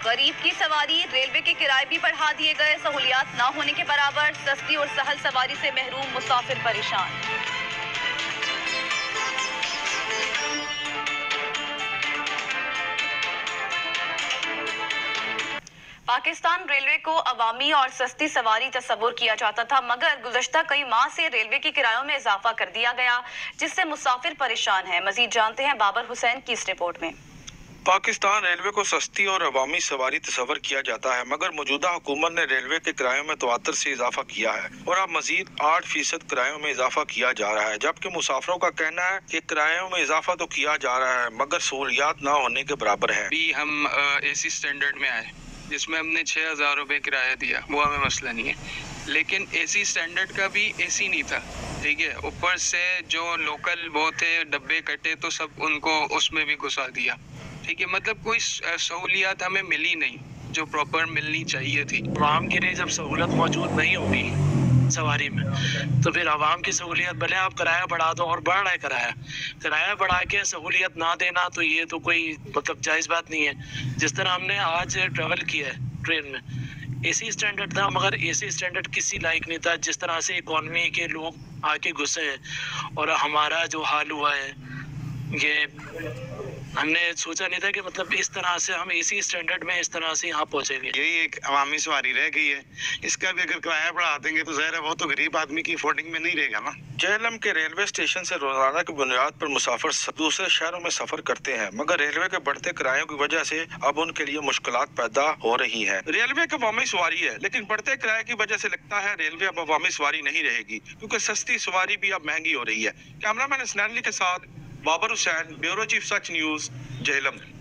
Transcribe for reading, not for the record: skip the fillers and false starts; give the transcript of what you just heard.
गरीब की सवारी, रेलवे के किराए भी बढ़ा दिए गए, सहूलियात ना होने के बराबर, सस्ती और सहल सवारी से महरूम मुसाफिर परेशान। पाकिस्तान रेलवे को अवामी और सस्ती सवारी तस्वुर किया जाता था, मगर गुज़श्ता कई माह से रेलवे के किरायों में इजाफा कर दिया गया, जिससे मुसाफिर परेशान हैं। मजीद जानते हैं बाबर हुसैन की इस रिपोर्ट में। पाकिस्तान रेलवे को सस्ती और अवामी सवारी तस्वर किया जाता है, मगर मौजूदा हुकूमत ने रेलवे के किरायों में तवातर से इजाफा किया है और अब मजीद 8% किरायों में इजाफा किया जा रहा है। जबकि मुसाफिरों का कहना है कि किरायों में इजाफा तो किया जा रहा है, मगर सहूलियात ना होने के बराबर है। भी हम AC स्टैंडर्ड में आए, जिसमें हमने 6000 रुपये किराया दिया, वो हमें मसला नहीं है, लेकिन AC स्टैंडर्ड का भी AC नहीं था, ठीक है। ऊपर से जो लोकल वो थे डब्बे कटे तो सब उनको उसमें भी घुसा दिया, ठीक है। मतलब कोई सहूलियात हमें मिली नहीं जो प्रॉपर मिलनी चाहिए थी। आवाम के लिए जब सहूलत मौजूद नहीं होगी सवारी में, तो फिर आवाम की सहूलियत, भले आप किराया बढ़ा दो, और बढ़ रहा है किराया बढ़ा के सहूलियत ना देना, तो ये तो कोई मतलब जायज़ बात नहीं है। जिस तरह हमने आज ट्रैवल किया है ट्रेन में, AC स्टैंडर्ड था, मगर AC स्टैंडर्ड किसी लायक नहीं था। जिस तरह से इकॉनमी के लोग आके घुसे हैं और हमारा जो हाल हुआ है, ये हमने सोचा नहीं था कि मतलब इस तरह से हम AC स्टैंडर्ड में इस तरह से यहाँ पहुँचेंगे। यही एक अवामी सवारी रह गई है, इसका भी अगर किराया बढ़ा देंगे तो ज़ाहिर है वो तो गरीब आदमी की अफोर्डिंग में नहीं रहेगा ना। जेहलम के रेलवे स्टेशन से रोजाना की बुनियाद पर मुसाफिर दूसरे शहरों में सफर करते हैं, मगर रेलवे के बढ़ते किरायों की वजह से अब उनके लिए मुश्किलात पैदा हो रही है। रेलवे की अवामी सवारी है, लेकिन बढ़ते किराए की वजह से लगता है रेलवे अब अवामी सवारी नहीं रहेगी, क्योंकि सस्ती सवारी भी अब महंगी हो रही है। कैमरामैन स्नैनली के साथ बाबर हुसैन, ब्यूरो चीफ सच न्यूज, जेहलम।